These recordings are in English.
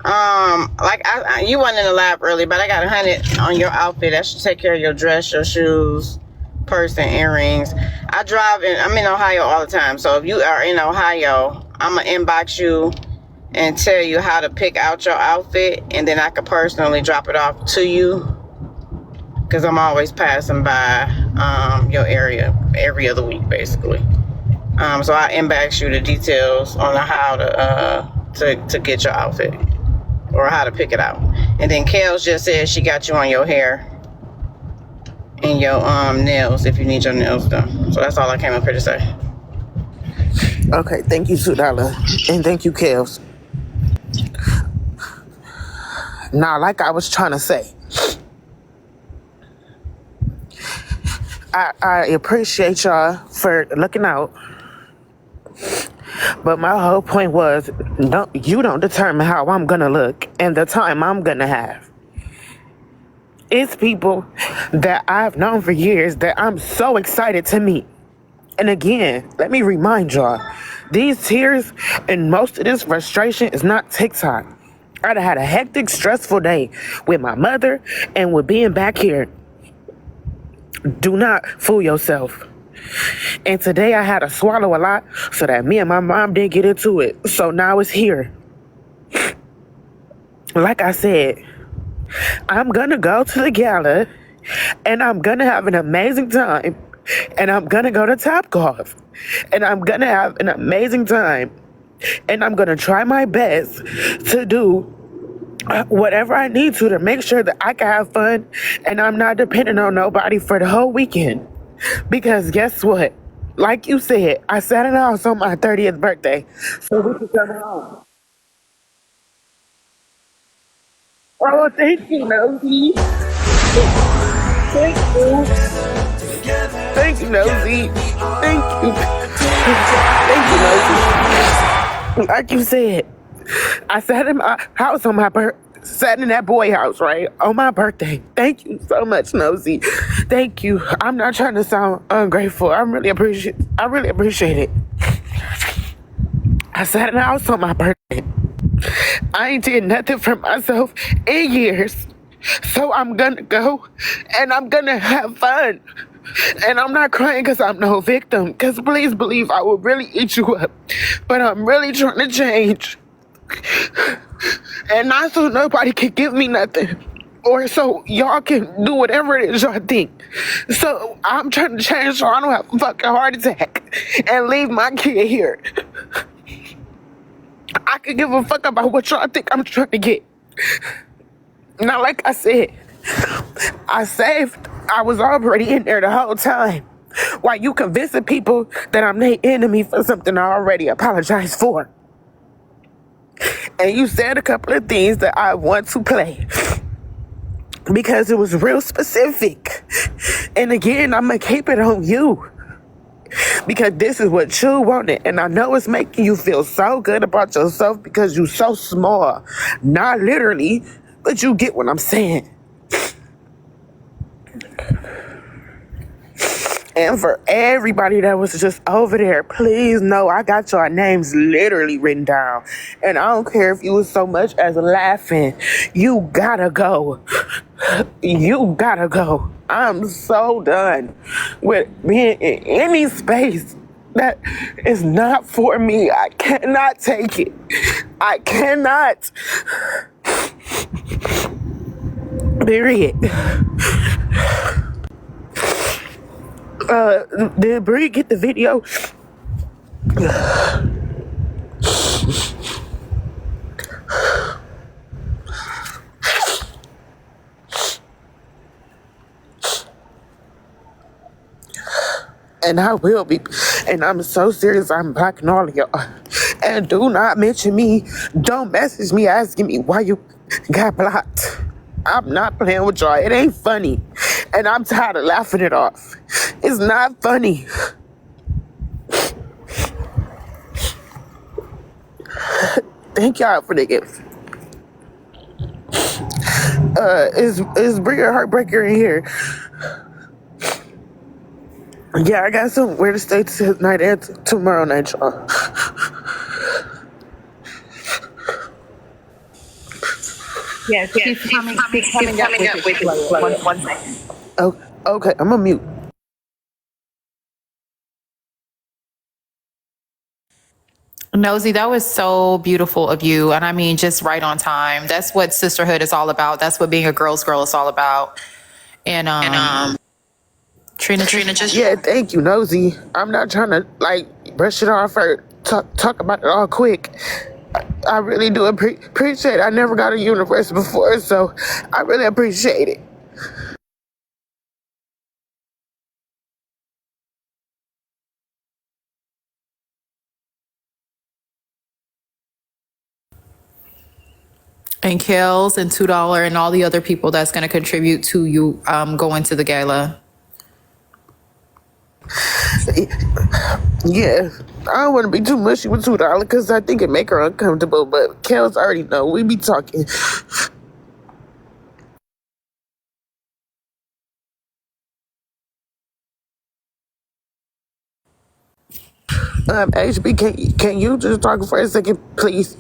Like you wasn't in the lab early, but I got 100 on your outfit. That should take care of your dress, your shoes, purse, and earrings. I'm in Ohio all the time. So if you are in Ohio, I'm gonna inbox you and tell you how to pick out your outfit, and then I could personally drop it off to you because I'm always passing by your area every other week, basically. So I inbox you the details on how to get your outfit or how to pick it out. And then Kels just said she got you on your hair and your nails if you need your nails done. So that's all I came up here to say. Okay, thank you, $2. And thank you, Kels. Now, like I was trying to say, I appreciate y'all for looking out. But my whole point was, you don't determine how I'm gonna look and the time I'm gonna have. It's people that I've known for years that I'm so excited to meet. And again, let me remind y'all, these tears and most of this frustration is not TikTok. I'd have had a hectic, stressful day with my mother and with being back here. Do not fool yourself. And today I had to swallow a lot so that me and my mom didn't get into it. So now it's here. Like I said, I'm gonna go to the gala and I'm gonna have an amazing time. And I'm gonna go to Topgolf and I'm gonna have an amazing time. And I'm gonna try my best to do whatever I need to make sure that I can have fun and I'm not dependent on nobody for the whole weekend. Because guess what? Like you said, I sat in the house on my 30th birthday, so we can come home. Oh, thank you, Nosy. Thank you. Thank you, Nosy. Thank you. Thank you, Nosy. Like you said, I sat in my house on my sat in that boy house, right? On my birthday. Thank you so much, Nosy. Thank you. I'm not trying to sound ungrateful. I really appreciate it. I sat in the house on my birthday. I ain't did nothing for myself in years. So I'm gonna go and I'm gonna have fun. And I'm not crying because I'm no victim. Because please believe I will really eat you up. But I'm really trying to change. And not so nobody can give me nothing. Or so y'all can do whatever it is y'all think. So I'm trying to change so I don't have a fucking heart attack and leave my kid here. I could give a fuck about what y'all think I'm trying to get. Now, like I said, I was already in there the whole time. While you convincing people that I'm their enemy for something I already apologized for. And you said a couple of things that I want to play. Because it was real specific. And again, I'm going to keep it on you. Because this is what you wanted. And I know it's making you feel so good about yourself because you're so small. Not literally, but you get what I'm saying. And for everybody that was just over there, please know I got your names literally written down. And I don't care if you was so much as laughing. You gotta go. You gotta go. I'm so done with being in any space that is not for me. I cannot take it. I cannot. Period. Did Bree get the video? And I will be. And I'm so serious, I'm blocking all of y'all. And do not mention me. Don't message me asking me why you got blocked. I'm not playing with y'all. It ain't funny. And I'm tired of laughing it off. It's not funny. Thank y'all for the gift. Is Bria Heartbreaker in here? Yeah, I got somewhere to stay tonight and tomorrow night, y'all. Yes, she's coming. She's coming up with it, Chloe. One second. Oh, okay, I'm a mute. Nosy, that was so beautiful of you. And I mean, just right on time. That's what sisterhood is all about. That's what being a girl's girl is all about. And Trina, Yeah, thank you, Nosy. I'm not trying to like brush it off or talk about it all quick. I really do appreciate it. I never got a universe before, so I really appreciate it. and Kels and $2 and all the other people that's going to contribute to you going to the gala. Yeah, I don't want to be too mushy with $2 because I think it make her uncomfortable. But Kels already know we be talking. HB, can you just talk for a second, please?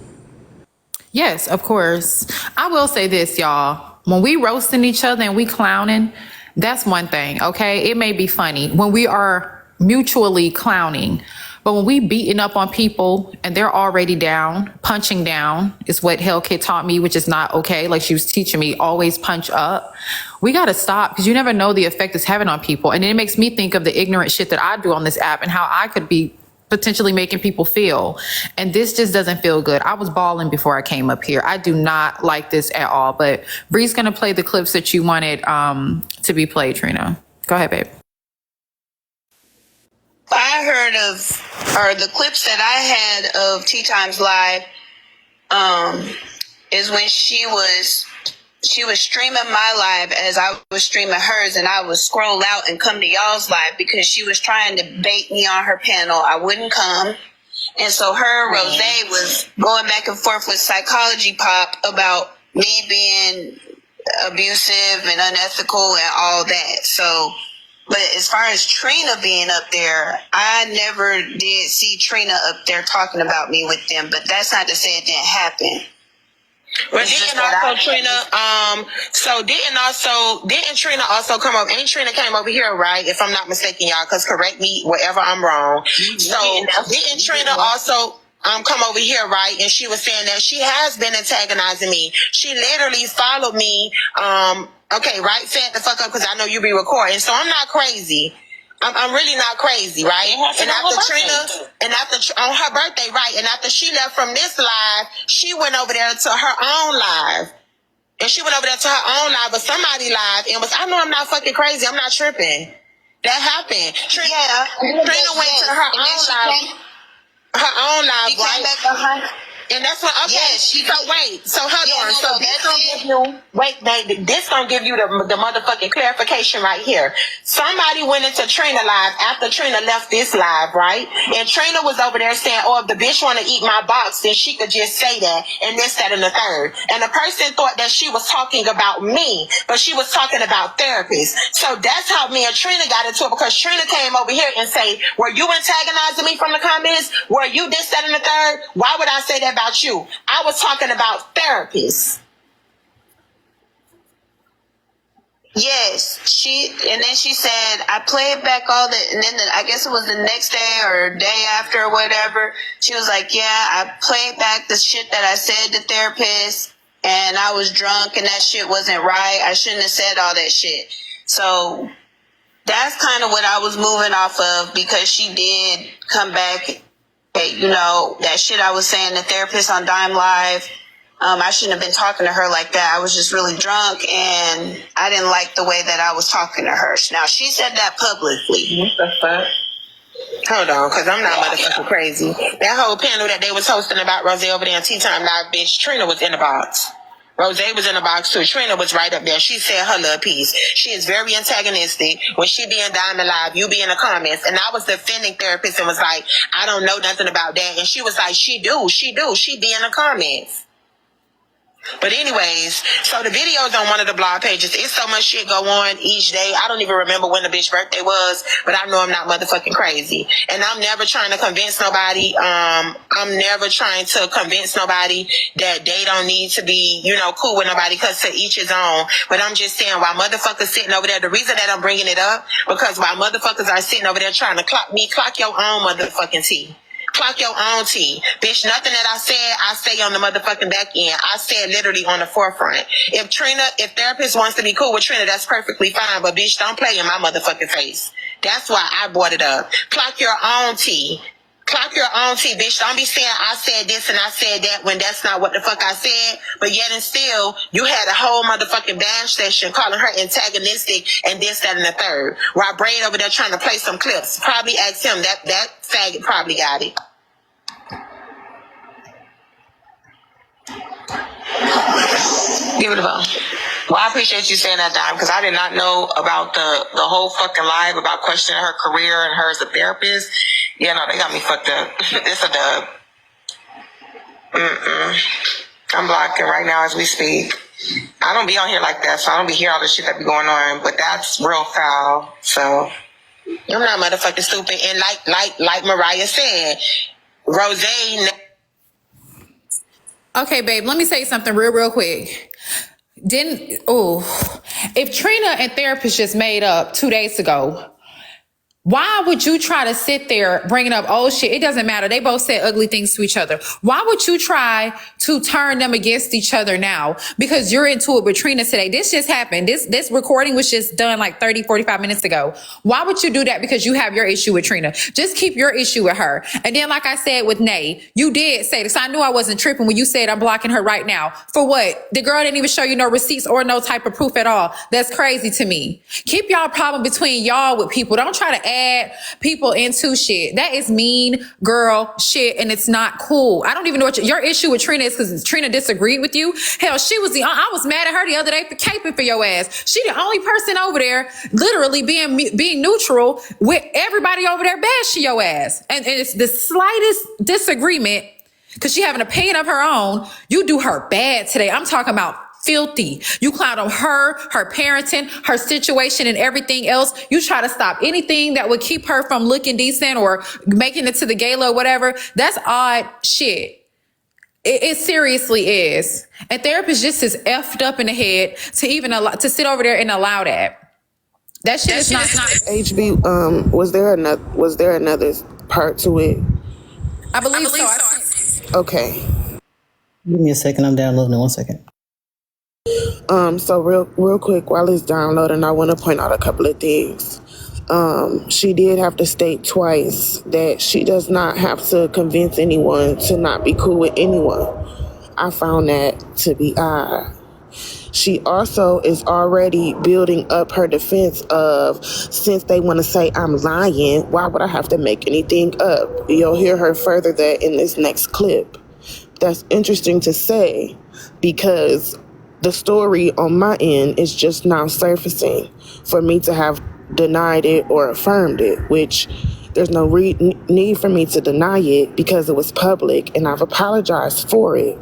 Yes, of course. I will say this, y'all. When we roasting each other and we clowning, that's one thing, okay? It may be funny when we are mutually clowning, but when we beating up on people and they're already down, punching down is what Hell Kid taught me, which is not okay. Like she was teaching me, always punch up. We got to stop because you never know the effect it's having on people. And it makes me think of the ignorant shit that I do on this app and how I could be potentially making people feel. And this just doesn't feel good. I was bawling before I came up here. I do not like this at all. But Bree's going to play the clips that you wanted to be played, Trina. Go ahead, babe. I heard of, or the clips that I had of Tea Times Live, is when she was streaming my live as I was streaming hers, and I would scroll out and come to y'all's live because she was trying to bait me on her panel. I wouldn't come. And so her and Rose was going back and forth with Psychology Pop about me being abusive and unethical and all that. So, but as far as Trina being up there, I never did see Trina up there talking about me with them, but that's not to say it didn't happen. But didn't Trina also come over? Ain't Trina came over here, right? If I'm not mistaken, y'all, because correct me wherever I'm wrong. Didn't Trina also come over here, right? And she was saying that she has been antagonizing me. She literally followed me. Okay, right? Fed the fuck up because I know you be recording. So I'm not crazy. I'm really not crazy, right? And after Trina, on her birthday, right? And after she left from this live, she went over there to her own live. And she went over there to her own live or somebody live and was, I know I'm not fucking crazy. I'm not tripping. That happened. Trina went to her own live, right? And that's what, okay. Yes, so hold on. So this gonna give you, this gonna give you the motherfucking clarification right here. Somebody went into Trina live after Trina left this live, right? And Trina was over there saying, oh, if the bitch wanna eat my box, then she could just say that, and this, that, and the third. And the person thought that she was talking about me, but she was talking about therapists. So that's how me and Trina got into it, because Trina came over here and say, were you antagonizing me from the comments? Were you this, that, and the third? Why would I say that about you? I was talking about therapists. Yes, and then she said, I played back all the, and then I guess it was the next day or day after or whatever. She was like, yeah, I played back the shit that I said to therapists, and I was drunk and that shit wasn't right. I shouldn't have said all that shit. So that's kind of what I was moving off of, because she did come back. You know, that shit I was saying to therapists on Dime Live, I shouldn't have been talking to her like that. I was just really drunk, and I didn't like the way that I was talking to her. Now, she said that publicly. What the fuck? Hold on, because I'm not motherfucking crazy. That whole panel that they was hosting about Rose over there on Tea Time Live, bitch, Trina was in the box. Rose was in the box too. Trina was right up there. She said her little piece. She is very antagonistic. When she be in Diamond Live, you be in the comments. And I was defending therapist and was like, I don't know nothing about that. And she was like, she do. She be in the comments. But anyways, so the videos on one of the blog pages, it's so much shit go on each day. I don't even remember when the bitch birthday was, but I know I'm not motherfucking crazy. And I'm never trying to convince nobody. I'm never trying to convince nobody that they don't need to be, cool with nobody, because to each his own. But I'm just saying, while motherfuckers sitting over there, the reason that I'm bringing it up, because while motherfuckers are sitting over there trying to clock me, clock your own motherfucking tea. Clock your own tea. Bitch, nothing that I say on the motherfucking back end. I said literally on the forefront. If therapist wants to be cool with Trina, that's perfectly fine. But bitch, don't play in my motherfucking face. That's why I brought it up. Clock your own tea. Clock your own tea, bitch. Don't be saying I said this and I said that when that's not what the fuck I said. But yet and still, you had a whole motherfucking bash session calling her antagonistic and this, that, and the third. While Braid over there trying to play some clips. Probably asked him, that faggot probably got it. Give it a phone. Well, I appreciate you saying that, Dime, because I did not know about the whole fucking live about questioning her career and her as a therapist. Yeah, no, they got me fucked up. It's a dub. I'm blocking right now as we speak. I don't be on here like that, so I don't be hearing all the shit that be going on, but that's real foul. So I'm not motherfucking stupid. And like Mariah said, Rose. Okay, babe, let me say something real quick. If Trina and therapist just made up 2 days ago, why would you try to sit there bringing up old shit? It doesn't matter. They both said ugly things to each other. Why would you try to turn them against each other now? Because you're into it with Trina today. This just happened. This recording was just done like 30, 45 minutes ago. Why would you do that? Because you have your issue with Trina. Just keep your issue with her. And then, like I said with Nay, you did say this. I knew I wasn't tripping when you said I'm blocking her right now. For what? The girl didn't even show you no receipts or no type of proof at all. That's crazy to me. Keep y'all problem between y'all with people. Don't try to add people into shit. That is mean girl shit, and it's not cool. I don't even know what your issue with Trina is, because Trina disagreed with you. Hell, I was mad at her the other day for caping for your ass. She the only person over there literally being neutral with everybody over there bashing your ass. And it's the slightest disagreement, because she have an opinion of her own. You do her bad today. I'm talking about filthy. You clown on her parenting, her situation, and everything else. You try to stop anything that would keep her from looking decent or making it to the gala or whatever. That's odd shit. It seriously is. And therapist just is effed up in the head to even to sit over there and allow that. That shit is not. HB, was there another part to it? I believe so. Okay. Give me a second. I'm downloading it. 1 second. So real quick, while it's downloading, I want to point out a couple of things. She did have to state twice that she does not have to convince anyone to not be cool with anyone. I found that to be odd. She also is already building up her defense of, since they want to say I'm lying, why would I have to make anything up? You'll hear her further that in this next clip. That's interesting to say, because the story on my end is just now surfacing for me to have denied it or affirmed it, which there's no need for me to deny it because it was public and I've apologized for it.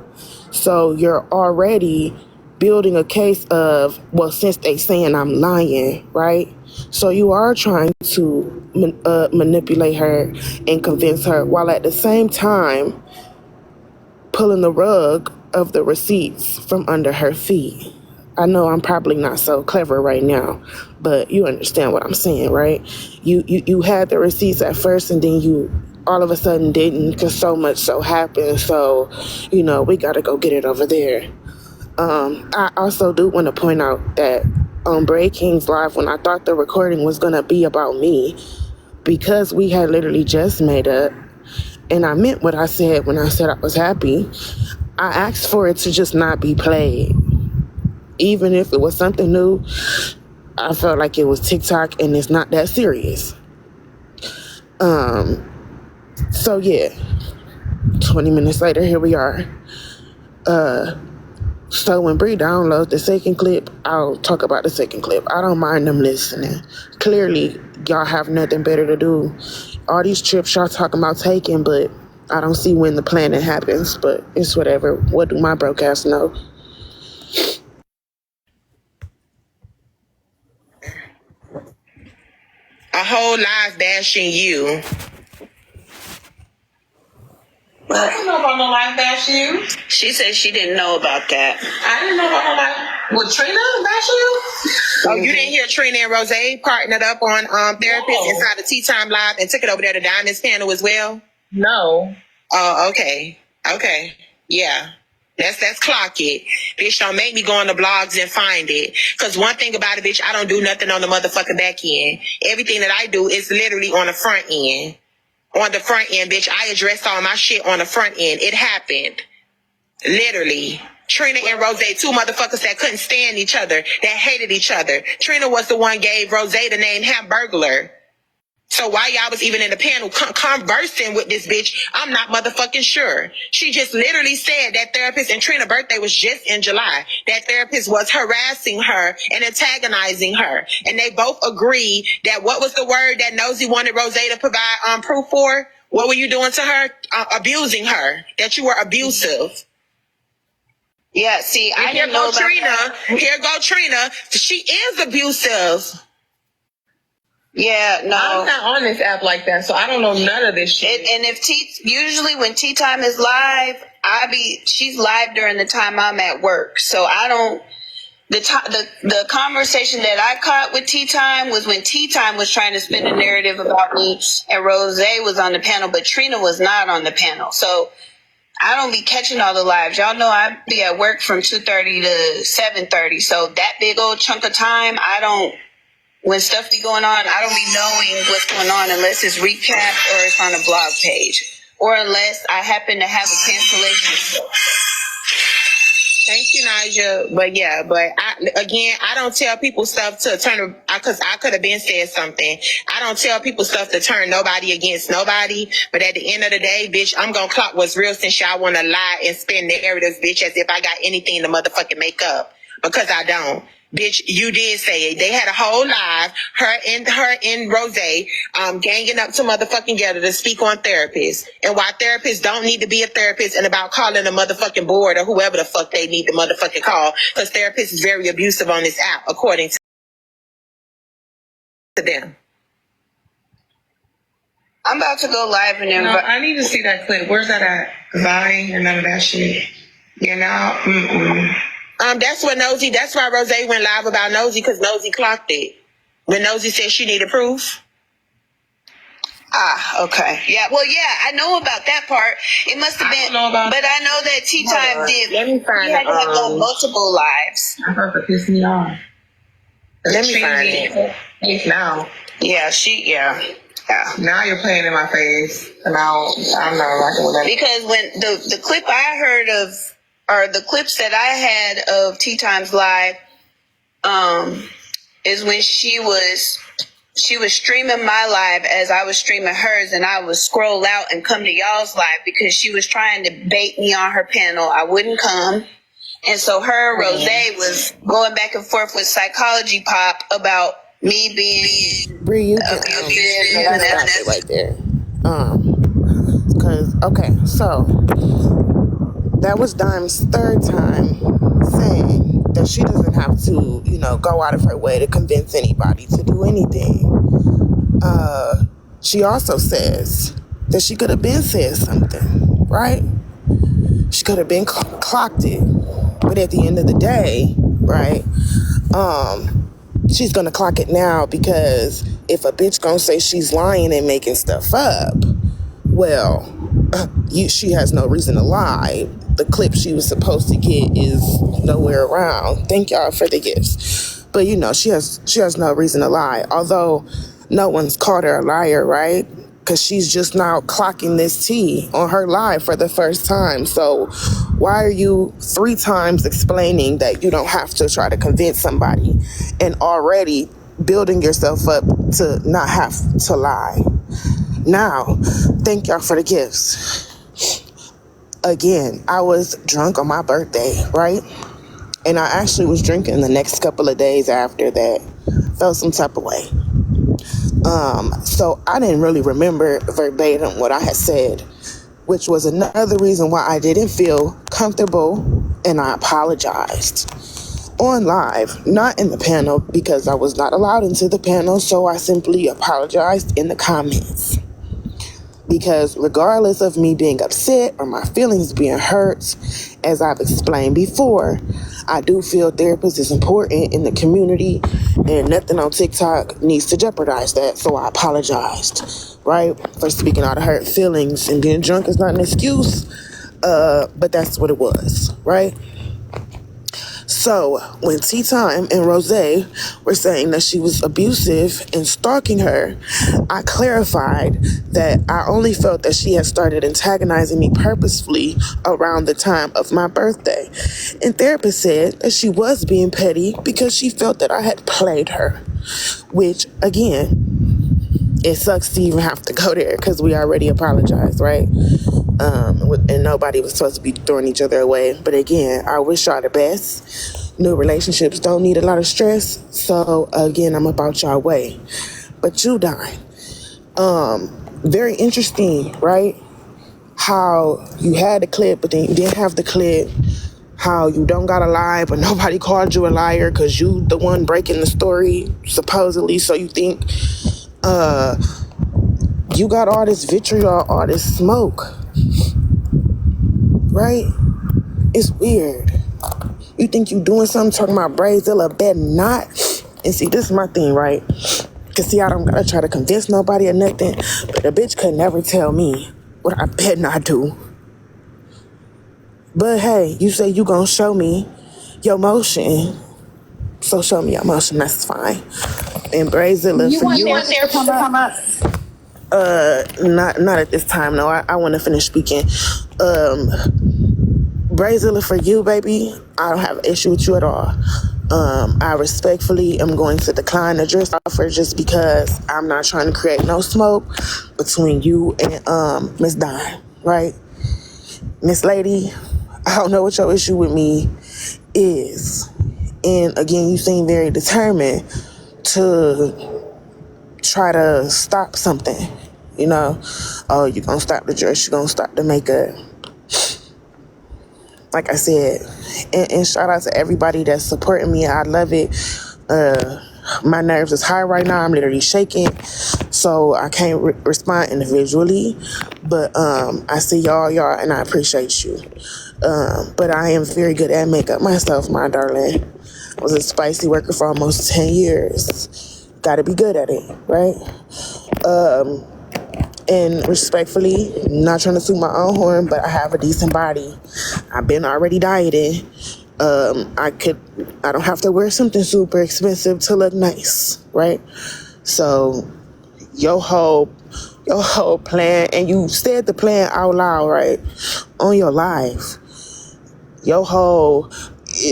So you're already building a case of, well, since they saying I'm lying, right? So you are trying to manipulate her and convince her, while at the same time pulling the rug of the receipts from under her feet. I know I'm probably not so clever right now, but you understand what I'm saying, right? You had the receipts at first, and then you all of a sudden didn't, because so much so happened. So, we got to go get it over there. I also do want to point out that on Breaking's Live, when I thought the recording was going to be about me, because we had literally just made up, and I meant what I said when I said I was happy, I asked for it to just not be played. Even if it was something new, I felt like it was TikTok and it's not that serious. So yeah, 20 minutes later, here we are. So when Bree downloads the second clip, I'll talk about the second clip. I don't mind them listening. Clearly, y'all have nothing better to do. All these trips y'all talking about taking, but I don't see when the planning happens, but it's whatever. What do my broadcast know? A whole live bashing you. I didn't know about no live bash you. She said she didn't know about that. I didn't know about no live. Would Trina bash you? Oh, you didn't hear Trina and Rose partnered up on Therapist No. inside the Tea Time Live and took it over there to Diamond's panel as well? No. Oh, okay. Okay. Yeah. That's clock it. Bitch, don't make me go on the blogs and find it. Cause one thing about it, bitch, I don't do nothing on the motherfucking back end. Everything that I do is literally on the front end. On the front end, bitch, I addressed all my shit on the front end. It happened. Literally. Trina and Rose, two motherfuckers that couldn't stand each other, that hated each other. Trina was the one gave Rose the name Hamburglar. So why y'all was even in the panel conversing with this bitch, I'm not motherfucking sure. She just literally said that therapist, and Trina's birthday was just in July, that therapist was harassing her and antagonizing her. And they both agreed that what was the word that Nosy wanted Rose to provide proof for? What were you doing to her? Abusing her. That you were abusive. Yeah, see, I Here didn't know go about Trina. that. Here go Trina. She is abusive. Yeah, no. I'm not on this app like that, so I don't know none of this shit. And if usually when tea time is live, she's live during the time I'm at work. So I don't, the conversation that I caught with tea time was when tea time was trying to spin a narrative about me and Rose was on the panel, but Trina was not on the panel. So I don't be catching all the lives. Y'all know I be at work from 2:30 to 7:30. So that big old chunk of time, when stuff be going on, I don't be knowing what's going on unless it's recapped or it's on a blog page. Or unless I happen to have a cancellation. Thank you, Naja. But yeah, I don't tell people stuff to turn, because I could have been said something. I don't tell people stuff to turn nobody against nobody. But at the end of the day, bitch, I'm going to clock what's real since y'all want to lie and spin narratives, bitch, as if I got anything to motherfucking make up. Because I don't. Bitch, you did say it. They had a whole live, her and Rose, ganging up to motherfucking together to speak on therapists. And why therapists don't need to be a therapist and about calling a motherfucking board or whoever the fuck they need to motherfucking call. Because therapists is very abusive on this app, according to them. I'm about to go live and No, I need to see that clip. Where's that at? Because I ain't hear none of that shit. You know? That's why Rose went live about Nosy, because Nosy clocked it. When Nosy said she needed proof. Okay. Yeah, well, yeah, I know about that part. It must have been, but I know that Tea Time did. Let me find he had to have multiple lives. I heard it piss me off. Let me find it. Now. Yeah, yeah. Now you're playing in my face. And I'm not rocking with that. Because when the clip I heard of, or the clips that I had of Tea Times Live, is when she was streaming my live as I was streaming hers, and I would scroll out and come to y'all's live because she was trying to bait me on her panel. I wouldn't come. And so her, Rose, was going back and forth with Psychology Pop about me being Bree, you can stop it right there. Cause okay, so that was Dime's third time saying that she doesn't have to, go out of her way to convince anybody to do anything. She also says that she could have been said something, right? She could have been clocked it. But at the end of the day, right, she's gonna clock it now, because if a bitch gonna say she's lying and making stuff up, well, she has no reason to lie. The clip she was supposed to get is nowhere around. Thank y'all for the gifts. But she has no reason to lie. Although no one's called her a liar, right? Because she's just now clocking this tea on her live for the first time. So why are you 3 times explaining that you don't have to try to convince somebody and already building yourself up to not have to lie? Now, thank y'all for the gifts. Again, I was drunk on my birthday, right? And I actually was drinking the next couple of days after that. Felt some type of way. So I didn't really remember verbatim what I had said, which was another reason why I didn't feel comfortable, and I apologized. on live, not in the panel because I was not allowed into the panel, so I simply apologized in the comments. Because regardless of me being upset or my feelings being hurt, as I've explained before, I do feel therapist is important in the community, and nothing on TikTok needs to jeopardize that. So I apologized, right, for speaking out of hurt feelings. And being drunk is not an excuse, but that's what it was, right? So when Tea Time and Rose were saying that she was abusive and stalking her, I clarified that I only felt that she had started antagonizing me purposefully around the time of my birthday. And therapist said that she was being petty because she felt that I had played her, which again, it sucks to even have to go there because we already apologized, right? And nobody was supposed to be throwing each other away. But again, I wish y'all the best. New relationships don't need a lot of stress. So again, I'm about y'all way. But you dying. Very interesting, right? How you had the clip, but then you didn't have the clip. How you don't gotta lie, but nobody called you a liar because you the one breaking the story, supposedly. So you think you got all this vitriol, all this smoke, right? It's weird. You think you doing something talking about Brazilla, bet not. And see, this is my thing, right? Cause see, I don't gotta try to convince nobody or nothing, but a bitch could never tell me what I bet not do. But hey, you say you gonna show me your motion, so show me your motion, that's fine. And Brazilla, You for want you, therapist to come up? not at this time, no, I wanna finish speaking. Brazilla, for you, baby, I don't have an issue with you at all. I respectfully am going to decline the dress offer just because I'm not trying to create no smoke between you and Miss Dime, right? Miss Lady, I don't know what your issue with me is. And again, you seem very determined to try to stop something, you know? Oh, you're gonna stop the dress, you're gonna stop the makeup. Like I said, and shout out to everybody that's supporting me. I love it. My nerves is high right now. I'm literally shaking, so I can't respond individually. But I see y'all, and I appreciate you. But I am very good at makeup myself, my darling. I was a spicy worker for almost 10 years. Got to be good at it, right? And respectfully, not trying to toot my own horn, but I have a decent body. I've been already dieting. I don't have to wear something super expensive to look nice, right? So your whole plan, and you said the plan out loud, right? On your life. Your whole,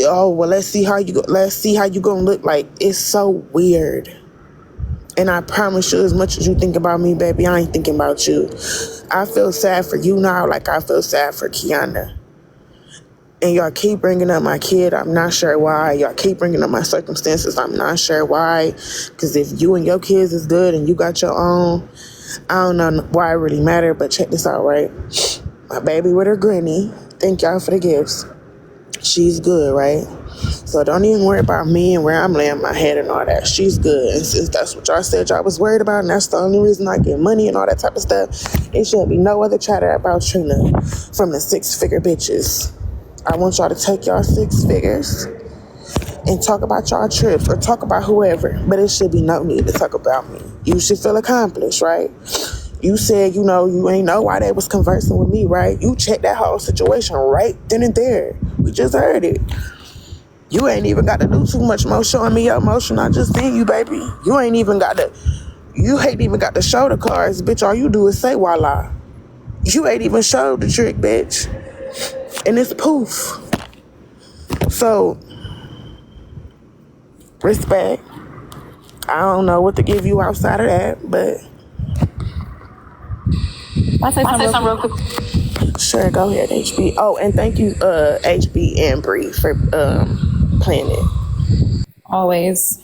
oh well, let's see how you gonna look like. It's so weird. And I promise you, as much as you think about me, baby, I ain't thinking about you. I feel sad for you now like I feel sad for Kiana. And y'all keep bringing up my kid. I'm not sure why. Y'all keep bringing up my circumstances. I'm not sure why. Because if you and your kids is good and you got your own, I don't know why it really matter. But check this out, right? My baby with her granny. Thank y'all for the gifts. She's good, right? So don't even worry about me and where I'm laying my head and all that. She's good. And since that's what y'all said y'all was worried about, and that's the only reason I get money and all that type of stuff, it shouldn't be no other chatter about Trina from the 6-figure bitches. I want y'all to take y'all 6 figures and talk about y'all trips or talk about whoever, but it should be no need to talk about me. You should feel accomplished, right? You said, you ain't know why they was conversing with me, right? You checked that whole situation right then and there. We just heard it. You ain't even got to do too much more showing me your emotion. I just seen you, baby. You ain't even got to show the cards, bitch. All you do is say voila. You ain't even showed the trick, bitch. And it's poof. So, respect. I don't know what to give you outside of that, but I say something real quick. sure, go ahead, HB. Oh, and thank you, HB and Bree, for playing it. Always.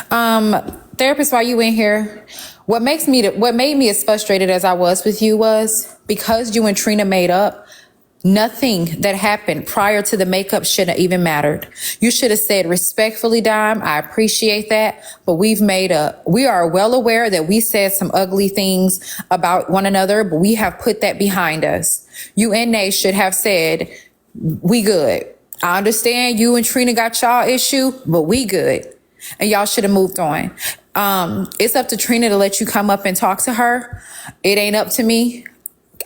Therapist, while you in here, what made me as frustrated as I was with you was because you and Trina made up, Nothing that happened prior to the makeup should have even mattered. You should have said respectfully, Dime, I appreciate that, but we are well aware that we said some ugly things about one another, but we have put that behind us. You and Nay should have said, we good. I understand you and Trina got y'all issue, but we good. And y'all should have moved on. It's up to Trina to let you come up and talk to her. It ain't up to me.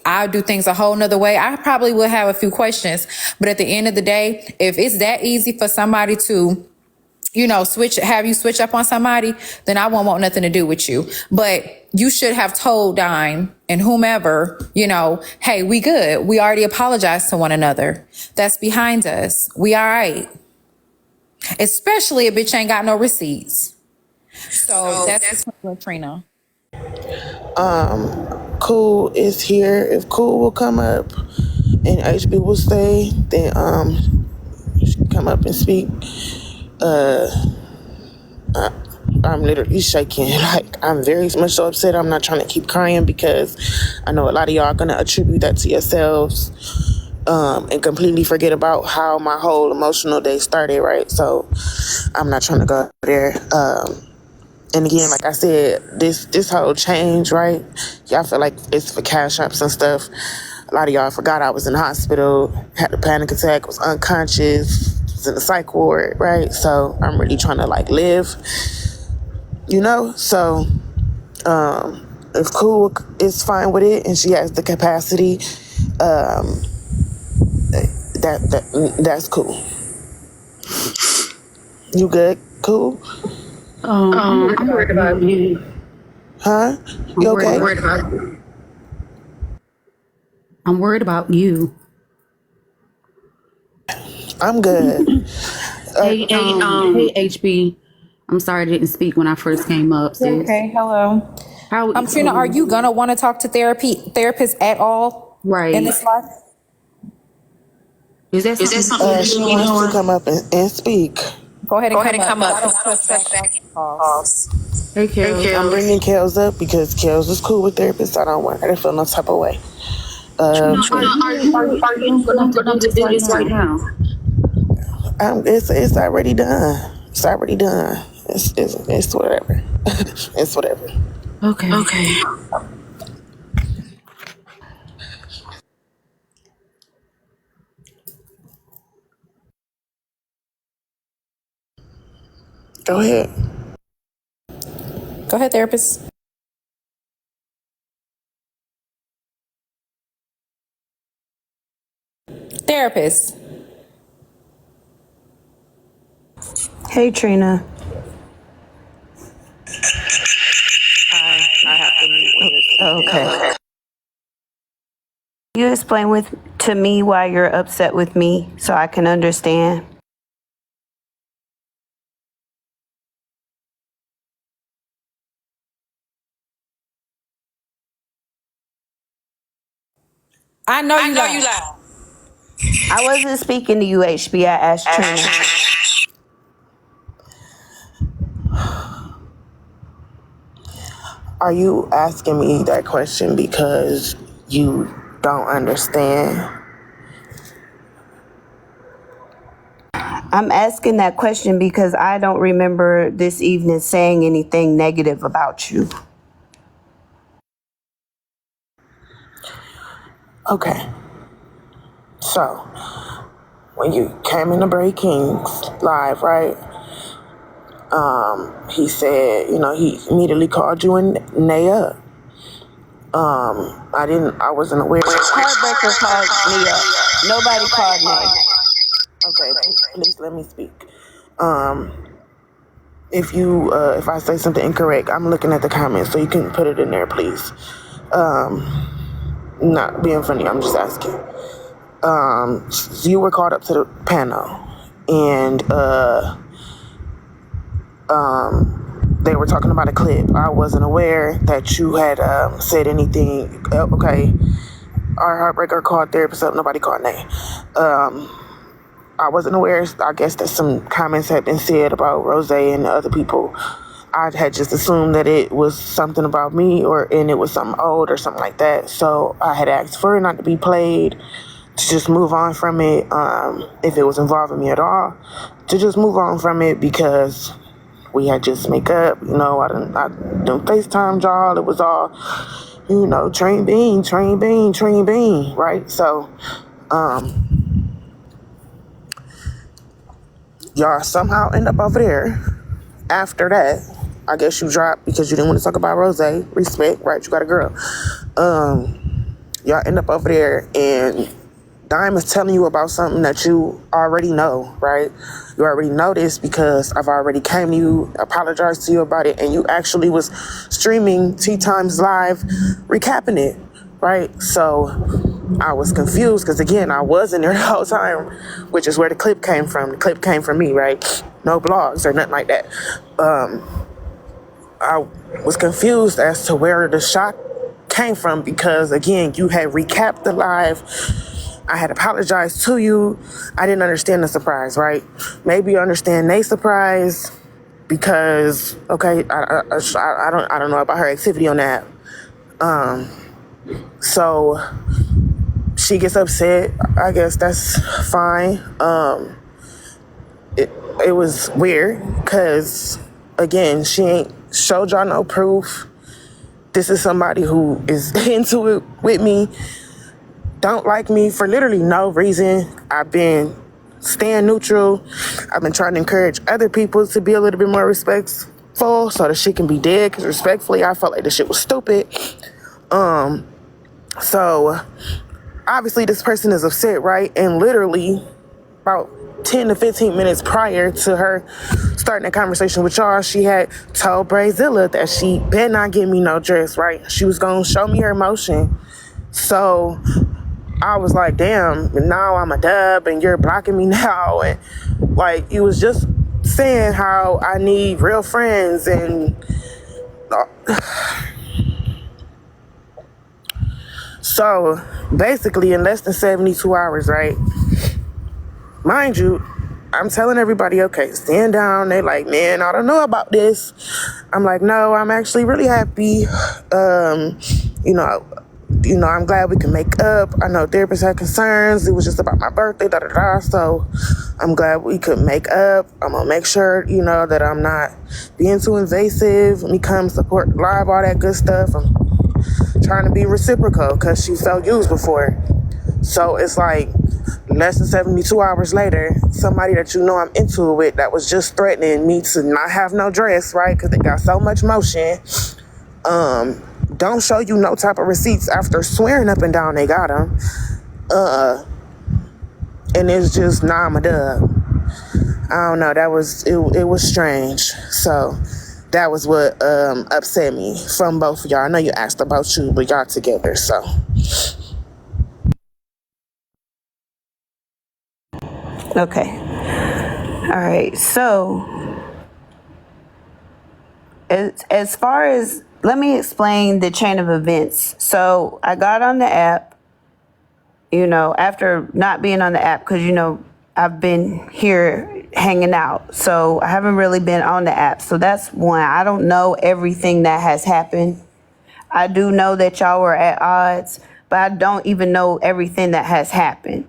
I'll do things a whole nother way. I probably will have a few questions, but at the end of the day, if it's that easy for somebody to, have you switch up on somebody, then I won't want nothing to do with you. But you should have told Dime and whomever, hey, we good. We already apologized to one another. That's behind us. We all right. Especially a bitch ain't got no receipts. So that's between Trina. Cool is here. If Cool will come up and HB will stay, then you should come up and speak. I'm literally shaking. Like, I'm very much so upset. I'm not trying to keep crying because I know a lot of y'all are gonna attribute that to yourselves, and completely forget about how my whole emotional day started, right? So I'm not trying to go there. And again, like I said, this whole change, right? Y'all feel like it's for cash apps and stuff. A lot of y'all forgot I was in the hospital, had a panic attack, was unconscious, was in the psych ward, right? So I'm really trying to live, So if Cool is fine with it and she has the capacity, that's cool. You good? Cool? I'm worried about you. Huh? You okay? I'm worried about you. I'm good. Hey, HB. I'm sorry I didn't speak when I first came up, sis. Okay, hello. Trina, are you gonna want to talk to therapists at all? Right. In this life? Is that something She wants to come up and speak. Go ahead and come up. I don't trust back calls. Hey, Kels. I'm bringing Kels up because Kels is cool with therapists. I don't want her to feel no type of way. Are you enough to do this right now? It's already done. It's already done. It's whatever. It's whatever. Okay. Go ahead. Go ahead, therapist. Therapist. Hey, Trina. I have to mute when you're speaking. Okay. You explain to me why you're upset with me so I can understand. I know you lied. I wasn't speaking to you, HB. I asked Trina. Are you asking me that question because you don't understand? I'm asking that question because I don't remember this evening saying anything negative about you. Okay. So, when you came into Breakings live, right? He said, he immediately called you and Nay up. I wasn't aware. Heartbreaker called me up. Nobody called Nay. Okay, please let me speak. If I say something incorrect, I'm looking at the comments, so you can put it in there, please. Not being funny, I'm just asking. You were called up to the panel, and they were talking about a clip. I wasn't aware that you had said anything. Okay, our heartbreaker called therapist up. Nobody called Nay. I wasn't aware. I guess that some comments had been said about Rose and the other people. I had just assumed that it was something about me, and it was something old or something like that. So I had asked for it not to be played. to just move on from it, if it was involving me at all, to just move on from it because we had just make up, I done FaceTime y'all. It was all, train bean, right? So, y'all somehow end up over there. After that, I guess you dropped because you didn't want to talk about Rose. Respect, right? You got a girl. Y'all end up over there and Dime is telling you about something that you already know, right? You already know this because I've already came to you, apologized to you about it, and you actually was streaming Tea Times Live, recapping it, right? So I was confused because, again, I wasn't there the whole time, which is where the clip came from. The clip came from me, right? No blogs or nothing like that. I was confused as to where the shock came from because, again, you had recapped the live. I had apologized to you. I didn't understand the surprise, right? Maybe you understand they surprise because, okay, I don't know about her activity on that. So she gets upset. I guess that's fine. It was weird because, again, she ain't showed y'all no proof. This is somebody who is into it with me. Don't like me for literally no reason. I've been staying neutral. I've been trying to encourage other people to be a little bit more respectful so the shit can be dead, because respectfully, I felt like the shit was stupid. So obviously this person is upset, right? And literally about 10 to 15 minutes prior to her starting a conversation with y'all, she had told Brazilla that she better not give me no dress, right? She was gonna show me her emotion. So I was like, damn, now I'm a dub and you're blocking me now. And like, you was just saying how I need real friends. And so basically in less than 72 hours, right? Mind you, I'm telling everybody, okay, stand down. They like, man, I don't know about this. I'm like, no, I'm actually really happy. I'm glad we can make up. I know therapists had concerns. It was just about my birthday, So I'm glad we could make up. I'm gonna make sure, that I'm not being too invasive. When he comes support live, all that good stuff. I'm trying to be reciprocal because she felt used before. So it's like less than 72 hours later, somebody that I'm into it with that was just threatening me to not have no dress, right? Because they got so much motion. Don't show you no type of receipts after swearing up and down they got them. And it's just, nah, I'm a dub. I don't know. It was strange. So that was what upset me from both of y'all. I know you asked about you, but y'all together, so. Okay. All right. So as far as, let me explain the chain of events. So I got on the app, after not being on the app, because, I've been here hanging out. So I haven't really been on the app. So that's one. I don't know everything that has happened. I do know that y'all were at odds, but I don't even know everything that has happened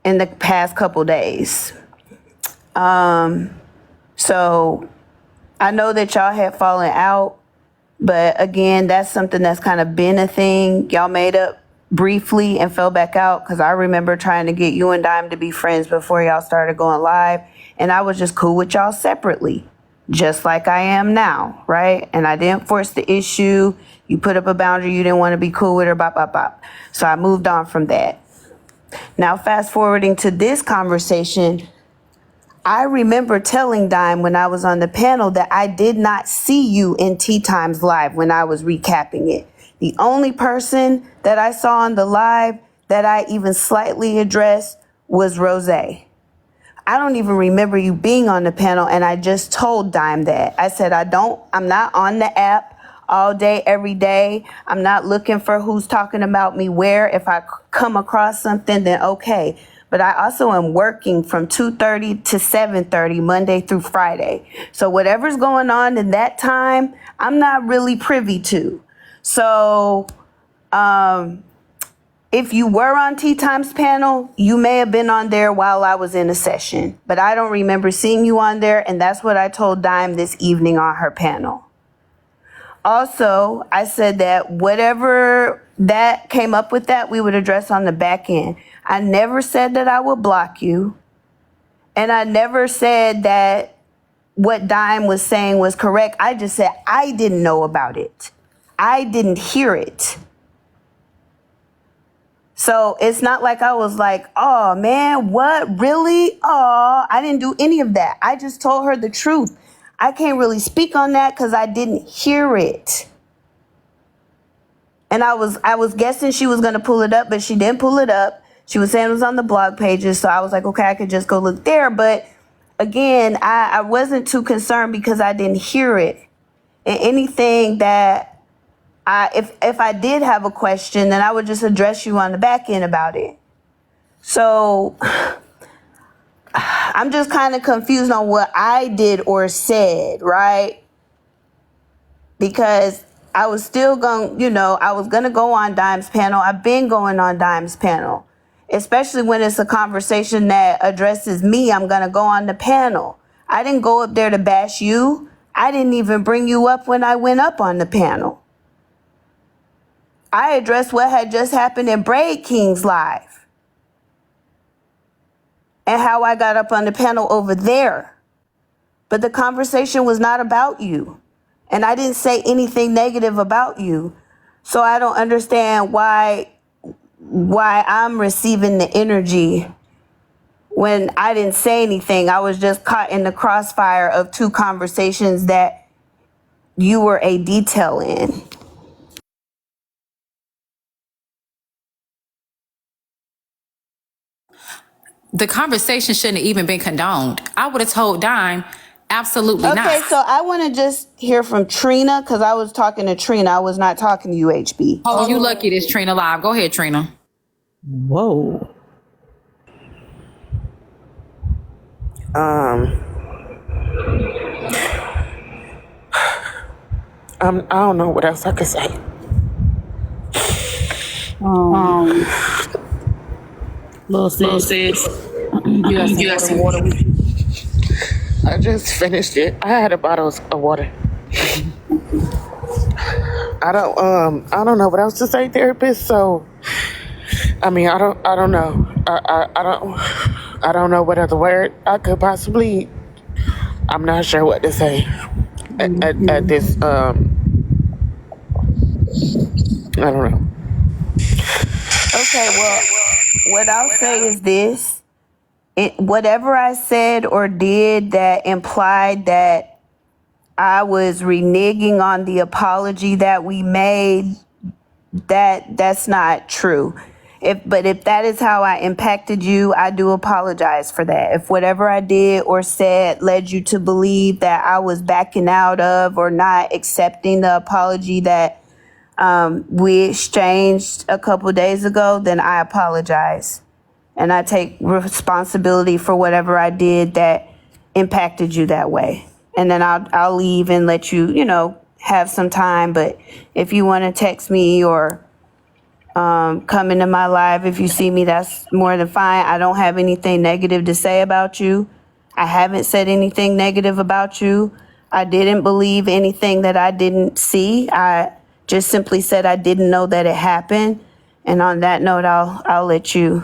in the past couple days. So I know that y'all had fallen out, but again, that's something that's kind of been a thing. Y'all made up briefly and fell back out, because I remember trying to get you and Dime to be friends before y'all started going live, and I was just cool with y'all separately, just like I am now, right? And I didn't force the issue. You put up a boundary you didn't want to be cool with her, bop, bop, bop. So I moved on from that. Now, fast forwarding to this conversation, I remember telling Dime when I was on the panel that I did not see you in Tea Times Live when I was recapping it. The only person that I saw on the live that I even slightly addressed was Rose. I don't even remember you being on the panel, and I just told Dime that. I said, I'm not on the app all day, every day. I'm not looking for who's talking about me where. If I come across something, then okay. But I also am working from 2:30 to 7:30, Monday through Friday. So whatever's going on in that time, I'm not really privy to. So If you were on Tea Time's panel, you may have been on there while I was in a session, but I don't remember seeing you on there, and that's what I told Dime this evening on her panel. Also, I said that whatever that came up with that, we would address on the back end. I never said that I would block you, and I never said that what Dime was saying was correct. I just said I didn't know about it. I didn't hear it. So it's not like I was like, oh man, what, really? Oh, I didn't do any of that. I just told her the truth. I can't really speak on that because I didn't hear it. And I was guessing she was going to pull it up, but she didn't pull it up. She was saying it was on the blog pages. So I was like, okay, I could just go look there. But again, I wasn't too concerned because I didn't hear it. And anything that if I did have a question, then I would just address you on the back end about it. So I'm just kind of confused on what I did or said, right? Because I was still going, I was going to go on Dime's panel. I've been going on Dime's panel, especially when it's a conversation that addresses me. I'm going to go on the panel. I didn't go up there to bash you. I didn't even bring you up when I went up on the panel. I addressed what had just happened in Braid King's live and how I got up on the panel over there. But the conversation was not about you. And I didn't say anything negative about you. So I don't understand why I'm receiving the energy when I didn't say anything. I was just caught in the crossfire of two conversations that you were a detail in. The conversation shouldn't have even been condoned. I would have told Dime, absolutely not. Okay, so I want to just hear from Trina because I was talking to Trina. I was not talking to you, HB. Oh, you lucky this Trina live. Go ahead, Trina. Whoa. I don't know what else I could say. Little sis. You got some water with you? I just finished it. I had a bottle of water. I don't know what else to say, therapist. So, I mean, I don't know. I don't know what other word I could possibly. I'm not sure what to say at this. I don't know. Okay, well, what I'll say is this. Whatever I said or did that implied that I was reneging on the apology that we made, that's not true. But if that is how I impacted you, I do apologize for that. If whatever I did or said led you to believe that I was backing out of or not accepting the apology that we exchanged a couple days ago, then I apologize. And I take responsibility for whatever I did that impacted you that way. And then I'll leave and let you, have some time. But if you want to text me or come into my live, if you see me, that's more than fine. I don't have anything negative to say about you. I haven't said anything negative about you. I didn't believe anything that I didn't see. I just simply said I didn't know that it happened. And on that note, I'll let you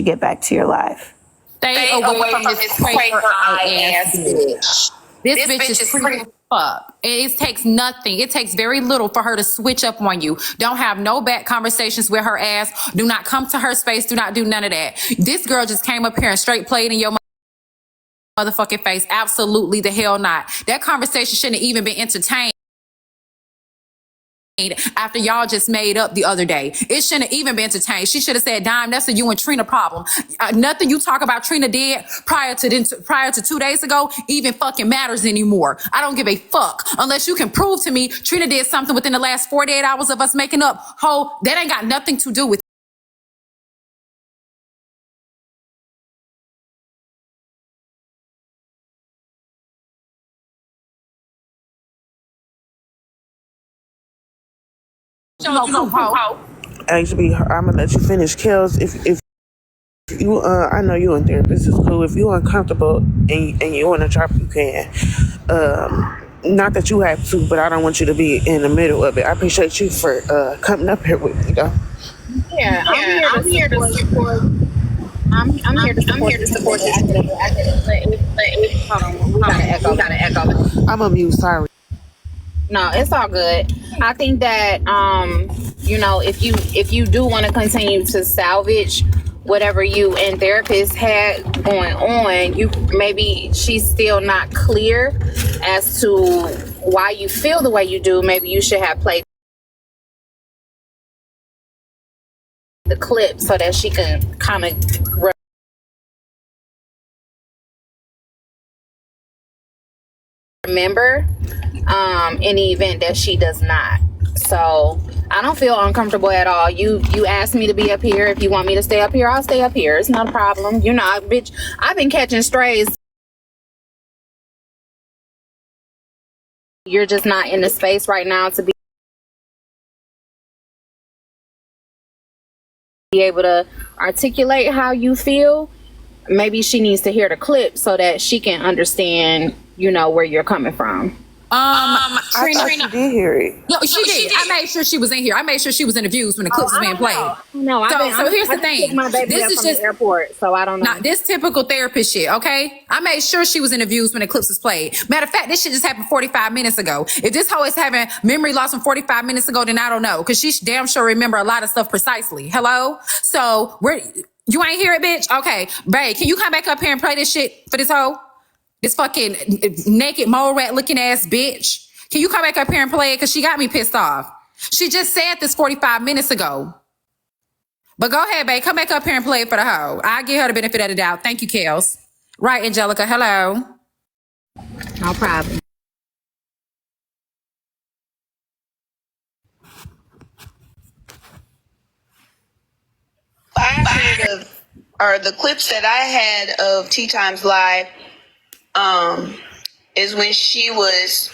get back to your life. Stay away from this Quaker ass bitch. This bitch is pretty fuck. It takes nothing. It takes very little for her to switch up on you. Don't have no back conversations with her ass. Do not come to her space. Do not do none of that. This girl just came up here and straight played in your motherfucking face. Absolutely the hell not. That conversation shouldn't have even been entertained after y'all just made up the other day. It shouldn't have even been entertained. She should have said, Dime, that's a you and Trina problem. Nothing you talk about Trina did prior to 2 days ago even fucking matters anymore. I don't give a fuck unless you can prove to me Trina did something within the last 48 hours of us making up. Ho, that ain't got nothing to do with ho. HB, I'm gonna let you finish. Kels, if you, I know you in therapy. This is cool. If you uncomfortable and you want to drop, you can. Not that you have to, but I don't want you to be in the middle of it. I appreciate you for coming up here with me, though. Yeah, I'm here to support. I'm here to support you completely. I get it. But hold on, we got an echo. I'm a mute. Sorry. No, it's all good. I think that if you do want to continue to salvage whatever you and therapist had going on, you maybe she's still not clear as to why you feel the way you do. Maybe you should have played the clip so that she can kind of remember in the event that she does not. So I don't feel uncomfortable at all. You asked me to be up here. If you want me to stay up here, I'll stay up here. It's not a problem. You know, bitch, I've been catching strays. You're just not in the space right now to be able to articulate how you feel. Maybe she needs to hear the clip so that she can understand, where you're coming from. I thought she did hear it. No, she did. I made sure she was in here. I made sure she was in the views when the clips was being played. No, so here's the thing. My baby This is from just the airport, so I don't know. Not this typical therapist shit, okay? I made sure she was in the views when the clips was played. Matter of fact, this shit just happened 45 minutes ago. If this hoe is having memory loss from 45 minutes ago, then I don't know. Because she damn sure remember a lot of stuff precisely. Hello? So, you ain't hear it, bitch? Okay. Babe, can you come back up here and play this shit for this hoe? This fucking naked mole rat looking ass bitch. Can you come back up here and play it? Because she got me pissed off. She just said this 45 minutes ago. But go ahead, babe. Come back up here and play it for the hoe. I'll give her the benefit of the doubt. Thank you, Kels. Right, Angelica. Hello. No problem. The clips that I had of Tea Times Live, is when she was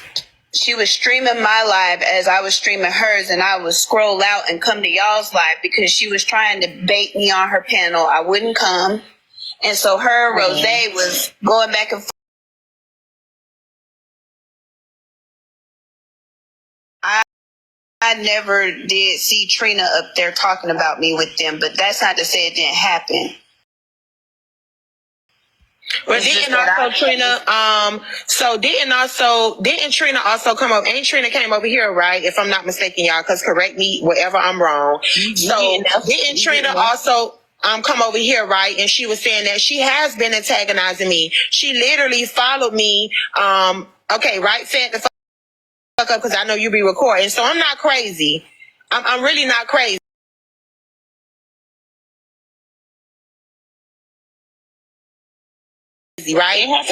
streaming my live as I was streaming hers, and I would scroll out and come to y'all's live because she was trying to bait me on her panel. I wouldn't come. And so her and Rose was going back and forth. I never did see Trina up there talking about me with them, but that's not to say it didn't happen. But didn't Trina also come over? Ain't Trina came over here, right? If I'm not mistaken, y'all, because correct me wherever I'm wrong. So didn't Trina also come over here, right? And she was saying that she has been antagonizing me. She literally followed me. Okay, right? Said the fuck up because I know you be recording. So I'm not crazy. I'm really not crazy. Right? And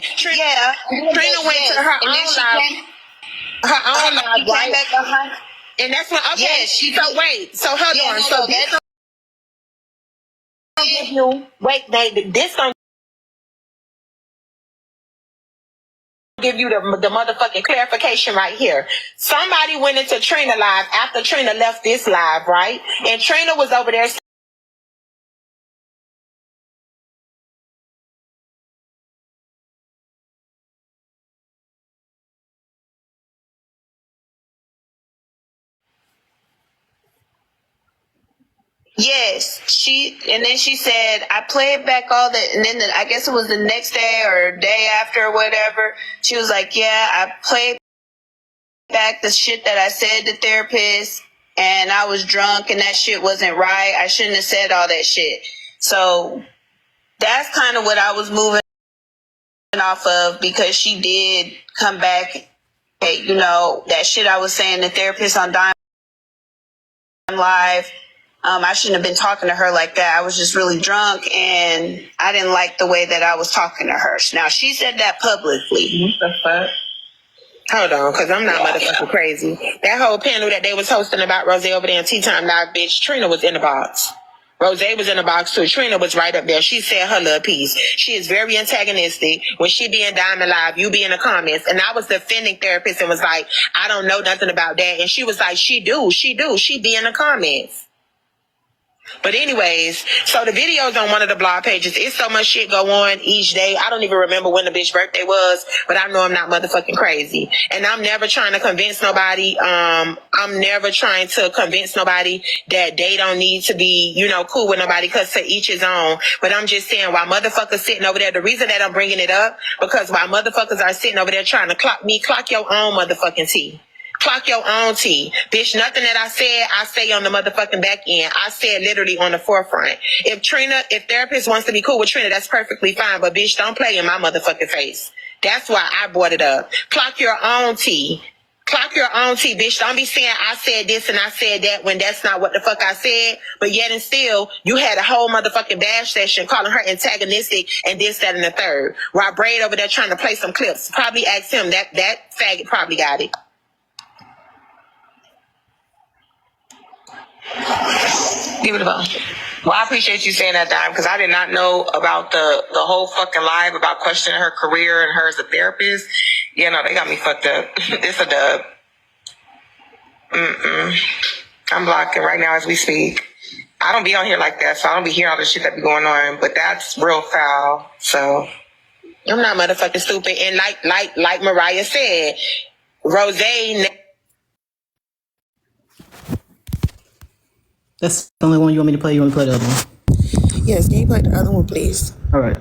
Trina went to her own live, right? And that's when, okay, yes, so wait, so hold on. So this gonna give you, this gonna give you the motherfucking clarification right here. Somebody went into Trina live after Trina left this live, right? And Trina was over there. Yes, then she said, I played back all the, and then I guess it was the next day or day after or whatever. She was like, yeah, I played back the shit that I said to therapist, and I was drunk and that shit wasn't right. I shouldn't have said all that shit. So that's kind of what I was moving off of, because she did come back, that shit I was saying to therapist on Dime Live. I shouldn't have been talking to her like that. I was just really drunk, and I didn't like the way that I was talking to her. Now, she said that publicly. What the fuck? Hold on, because I'm not motherfucking crazy. That whole panel that they was hosting about Rose over there in Tea Time Live, bitch, Trina was in the box. Rose was in the box too. Trina was right up there. She said her little piece. She is very antagonistic. When she be in Diamond Live, you be in the comments. And I was defending therapist and was like, I don't know nothing about that. And she was like, she do. She be in the comments. But anyways, so the video's on one of the blog pages. It's so much shit go on each day. I don't even remember when the bitch birthday was, but I know I'm not motherfucking crazy. And I'm never trying to convince nobody. I'm never trying to convince nobody that they don't need to be, cool with nobody, because to each his own. But I'm just saying, while motherfuckers sitting over there, the reason that I'm bringing it up, because while motherfuckers are sitting over there trying to clock me, clock your own motherfucking tea. Clock your own tea. Bitch, nothing that I said, I say on the motherfucking back end. I said literally on the forefront. If therapist wants to be cool with Trina, that's perfectly fine. But bitch, don't play in my motherfucking face. That's why I brought it up. Clock your own tea. Clock your own tea, bitch. Don't be saying I said this and I said that when that's not what the fuck I said. But yet and still, you had a whole motherfucking bash session calling her antagonistic and this, that, and the third. While Braid over there trying to play some clips. Probably asked him. That faggot probably got it. Give it a bone. Well, I appreciate you saying that, Dime, because I did not know about the whole fucking live about questioning her career and her as a therapist. Yeah, no, they got me fucked up. It's a dub. I'm blocking right now as we speak. I don't be on here like that, so I don't be hearing all the shit that be going on, but that's real foul. So I'm not motherfucking stupid. And like Mariah said, Rose. That's the only one you want me to play. You want me to play the other one? Yes, can you play the other one, please? All right.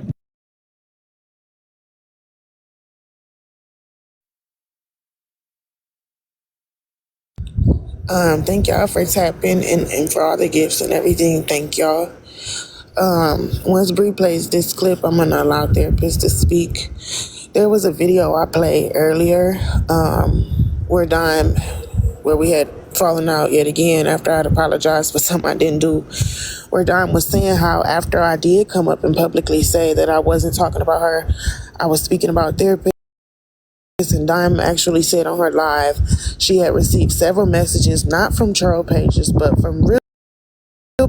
Thank y'all for tapping and for all the gifts and everything. Thank y'all. Once Bree plays this clip, I'm gonna allow therapists to speak. There was a video I played earlier, where we had fallen out yet again after I'd apologized for something I didn't do. Where Dime was saying how after I did come up and publicly say that I wasn't talking about her, I was speaking about therapists. And Dime actually said on her live she had received several messages, not from troll pages, but from real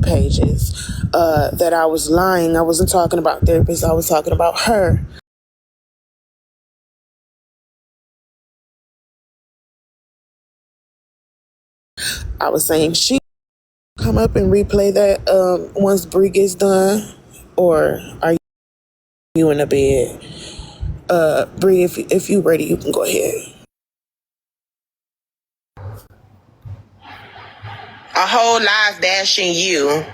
pages, that I was lying. I wasn't talking about therapists. I was talking about her. I was saying she come up and replay that once Bree gets done, or are you in the bed? Bree, if you ready, you can go ahead. A whole live bashing you.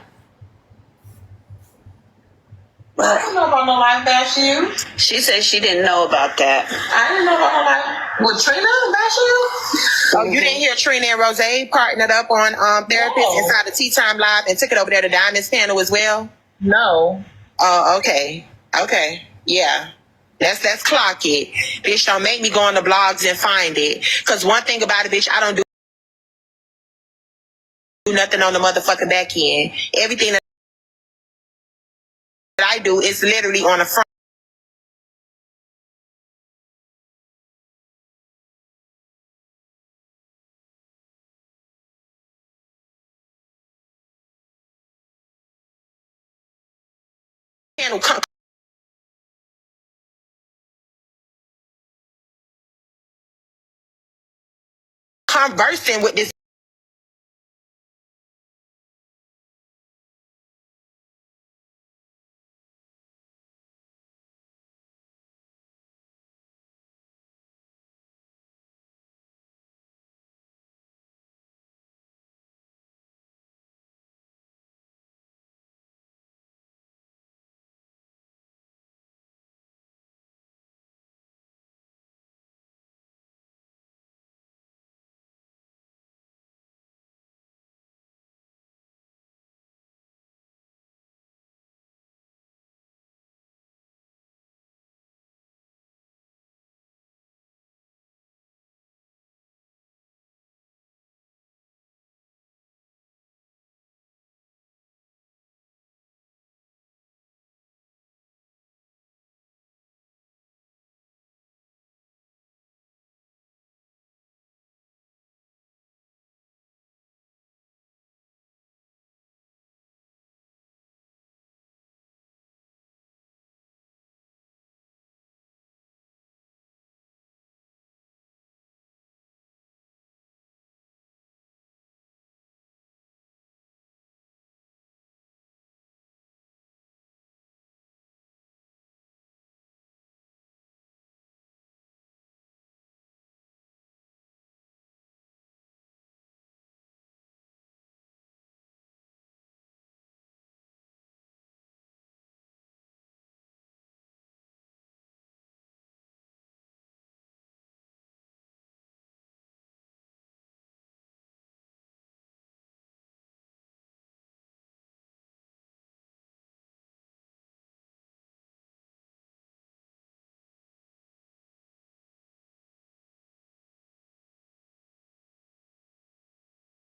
Well, I don't know about no live bashing you. she said she didn't know about that. I didn't know about no live. With Trina bashing you? Oh, you didn't hear Trina and Rose partnered up on therapist inside the Tea Time Live and took it over there to Diamond's panel as well? No. Oh, okay. Okay. Yeah. That's clock it. Bitch, don't make me go on the blogs and find it. Because one thing about it, bitch, I don't do nothing on the motherfucking back end. Everything that I do is literally on the front. Panel conversing with this